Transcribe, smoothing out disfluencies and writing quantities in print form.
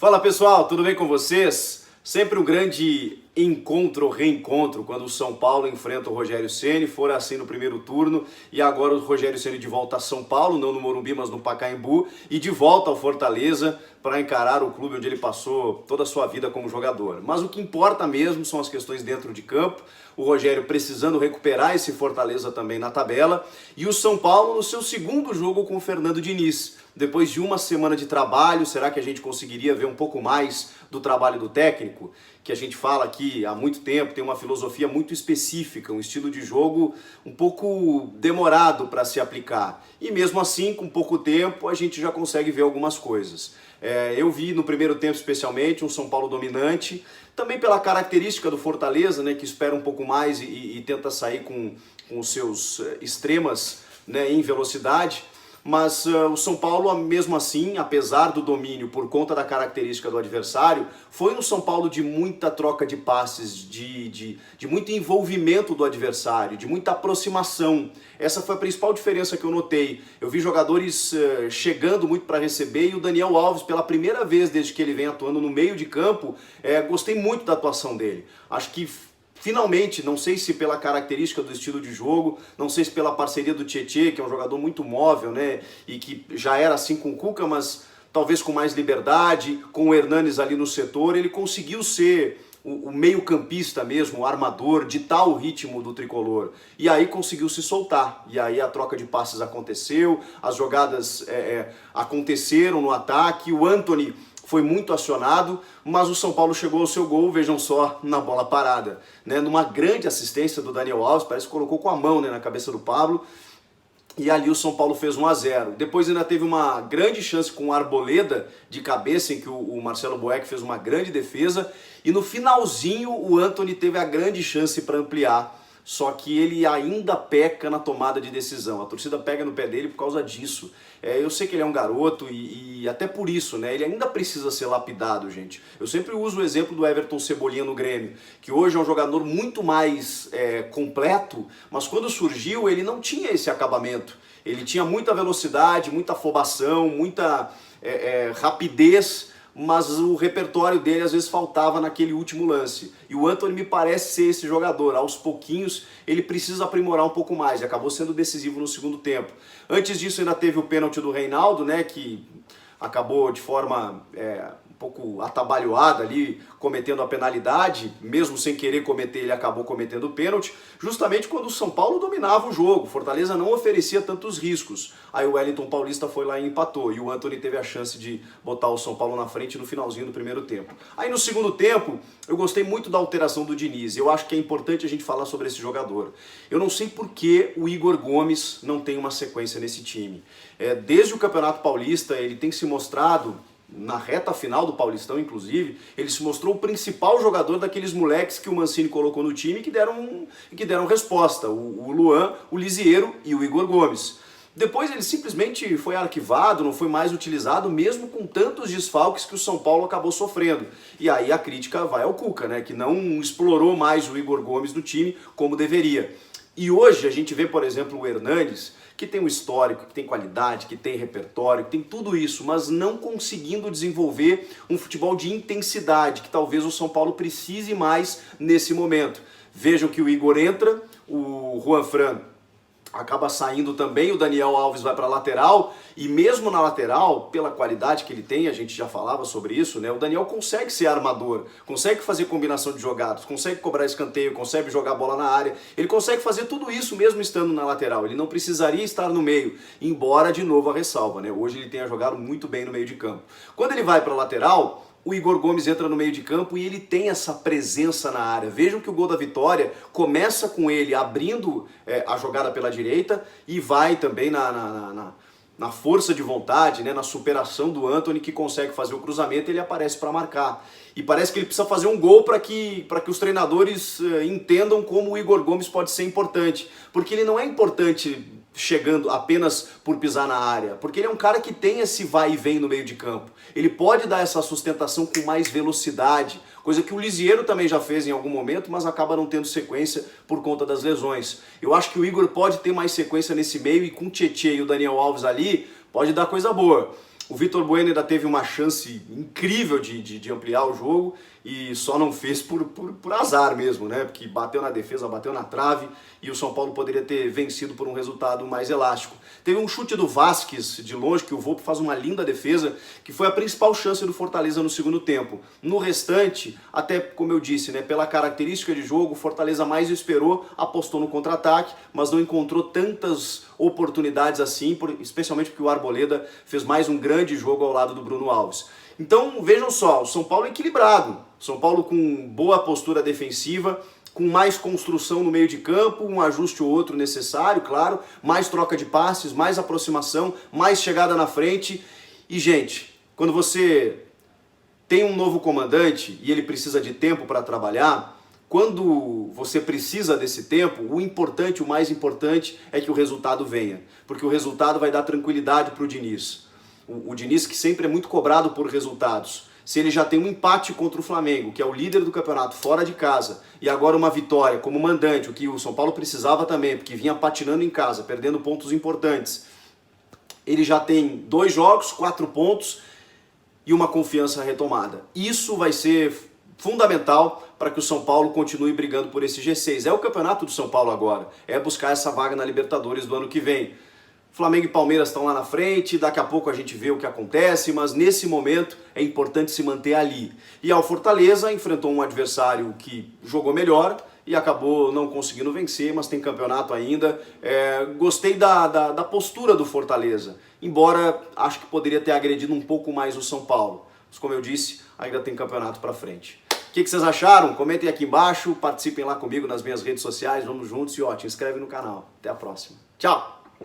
Fala pessoal, tudo bem com vocês? Sempre um grande encontro ou reencontro quando o São Paulo enfrenta o Rogério Ceni. Foi assim no primeiro turno e agora o Rogério Ceni de volta a São Paulo, não no Morumbi, mas no Pacaembu, e de volta ao Fortaleza para encarar o clube onde ele passou toda a sua vida como jogador. Mas o que importa mesmo são as questões dentro de campo, o Rogério precisando recuperar esse Fortaleza também na tabela, e o São Paulo no seu segundo jogo com o Fernando Diniz. Depois de uma semana de trabalho, será que a gente conseguiria ver um pouco mais do trabalho do técnico? Que a gente fala aqui há muito tempo, tem uma filosofia muito específica, um estilo de jogo um pouco demorado para se aplicar. E mesmo assim, com pouco tempo, a gente já consegue ver algumas coisas. Eu vi no primeiro tempo especialmente um São Paulo dominante, também pela característica do Fortaleza, né, que espera um pouco mais e tenta sair com os seus extremas, né, em velocidade. Mas o São Paulo, mesmo assim, apesar do domínio por conta da característica do adversário, foi um São Paulo de muita troca de passes, de muito envolvimento do adversário, de muita aproximação. Essa foi a principal diferença que eu notei. Eu vi jogadores chegando muito para receber, e o Daniel Alves, pela primeira vez desde que ele vem atuando no meio de campo, gostei muito da atuação dele. Acho que finalmente, não sei se pela característica do estilo de jogo, não sei se pela parceria do Tietê, que é um jogador muito móvel, né, e que já era assim com o Cuca, mas talvez com mais liberdade, com o Hernanes ali no setor, ele conseguiu ser o meio-campista mesmo, o armador, ditar o ritmo do tricolor. E aí conseguiu se soltar. E aí a troca de passes aconteceu, as jogadas aconteceram no ataque, o Antony foi muito acionado, mas o São Paulo chegou ao seu gol, vejam só, na bola parada, né? Numa grande assistência do Daniel Alves, parece que colocou com a mão, né, na cabeça do Pablo, e ali o São Paulo fez 1-0. Depois ainda teve uma grande chance com o Arboleda de cabeça, em que o Marcelo Boeck fez uma grande defesa, e no finalzinho o Antony teve a grande chance para ampliar. Só que ele ainda peca na tomada de decisão. A torcida pega no pé dele por causa disso. Eu sei que ele é um garoto e até por isso, né? Ele ainda precisa ser lapidado, gente. Eu sempre uso o exemplo do Everton Cebolinha no Grêmio, que hoje é um jogador muito mais completo, mas quando surgiu ele não tinha esse acabamento. Ele tinha muita velocidade, muita afobação, muita rapidez, mas o repertório dele às vezes faltava naquele último lance. E o Antony me parece ser esse jogador. Aos pouquinhos ele precisa aprimorar um pouco mais, e acabou sendo decisivo no segundo tempo. Antes disso ainda teve o pênalti do Reinaldo, né, que acabou de forma um pouco atabalhoada ali, cometendo a penalidade, mesmo sem querer cometer, ele acabou cometendo o pênalti, justamente quando o São Paulo dominava o jogo, Fortaleza não oferecia tantos riscos. Aí o Wellington Paulista foi lá e empatou, e o Antony teve a chance de botar o São Paulo na frente no finalzinho do primeiro tempo. Aí no segundo tempo, eu gostei muito da alteração do Diniz, eu acho que é importante a gente falar sobre esse jogador. Eu não sei por que o Igor Gomes não tem uma sequência nesse time. Desde o Campeonato Paulista, ele tem se mostrado, na reta final do Paulistão, inclusive, ele se mostrou o principal jogador daqueles moleques que o Mancini colocou no time e que deram resposta. O Luan, o Lisieiro e o Igor Gomes. Depois ele simplesmente foi arquivado, não foi mais utilizado, mesmo com tantos desfalques que o São Paulo acabou sofrendo. E aí a crítica vai ao Cuca, né, que não explorou mais o Igor Gomes no time como deveria. E hoje a gente vê, por exemplo, o Hernanes, que tem um histórico, que tem qualidade, que tem repertório, que tem tudo isso, mas não conseguindo desenvolver um futebol de intensidade, que talvez o São Paulo precise mais nesse momento. Vejam que o Igor entra, o Juanfran acaba saindo também, o Daniel Alves vai para a lateral, e mesmo na lateral, pela qualidade que ele tem, a gente já falava sobre isso, né? O Daniel consegue ser armador, consegue fazer combinação de jogadas, consegue cobrar escanteio, consegue jogar bola na área, ele consegue fazer tudo isso mesmo estando na lateral, ele não precisaria estar no meio, embora, de novo, a ressalva, né? Hoje ele tenha jogado muito bem no meio de campo. Quando ele vai para a lateral, o Igor Gomes entra no meio de campo e ele tem essa presença na área. Vejam que o gol da vitória começa com ele abrindo a jogada pela direita e vai também na força de vontade, né, na superação do Antony, que consegue fazer o cruzamento e ele aparece para marcar. E parece que ele precisa fazer um gol para que os treinadores entendam como o Igor Gomes pode ser importante. Porque ele não é importante chegando apenas por pisar na área, porque ele é um cara que tem esse vai e vem no meio de campo. Ele pode dar essa sustentação com mais velocidade, coisa que o Lisieiro também já fez em algum momento, mas acaba não tendo sequência por conta das lesões. Eu acho que o Igor pode ter mais sequência nesse meio, e com o Tietê e o Daniel Alves ali, pode dar coisa boa. O Vitor Bueno ainda teve uma chance incrível de ampliar o jogo e só não fez por azar mesmo, né? Porque bateu na defesa, bateu na trave e o São Paulo poderia ter vencido por um resultado mais elástico. Teve um chute do Vasquez de longe, que o Volpi faz uma linda defesa, que foi a principal chance do Fortaleza no segundo tempo. No restante, até como eu disse, né, pela característica de jogo, o Fortaleza mais esperou, apostou no contra-ataque, mas não encontrou tantas oportunidades assim, especialmente porque o Arboleda fez mais um grande jogo ao lado do Bruno Alves. Então, vejam só, o São Paulo é equilibrado, São Paulo com boa postura defensiva, com mais construção no meio de campo, um ajuste ou outro necessário, claro, mais troca de passes, mais aproximação, mais chegada na frente. E, gente, quando você tem um novo comandante e ele precisa de tempo para trabalhar, quando você precisa desse tempo, o mais importante é que o resultado venha, porque o resultado vai dar tranquilidade para o Diniz. O Diniz, que sempre é muito cobrado por resultados. Se ele já tem um empate contra o Flamengo, que é o líder do campeonato fora de casa, e agora uma vitória como mandante, o que o São Paulo precisava também, porque vinha patinando em casa, perdendo pontos importantes. Ele já tem 2 jogos, 4 pontos e uma confiança retomada. Isso vai ser fundamental para que o São Paulo continue brigando por esse G6. É o campeonato do São Paulo agora, é buscar essa vaga na Libertadores do ano que vem. Flamengo e Palmeiras estão lá na frente, daqui a pouco a gente vê o que acontece, mas nesse momento é importante se manter ali. E ao Fortaleza enfrentou um adversário que jogou melhor e acabou não conseguindo vencer, mas tem campeonato ainda. Gostei da postura do Fortaleza, embora acho que poderia ter agredido um pouco mais o São Paulo. Mas como eu disse, ainda tem campeonato para frente. O que vocês acharam? Comentem aqui embaixo, participem lá comigo nas minhas redes sociais, vamos juntos e ó, te inscreve no canal. Até a próxima. Tchau!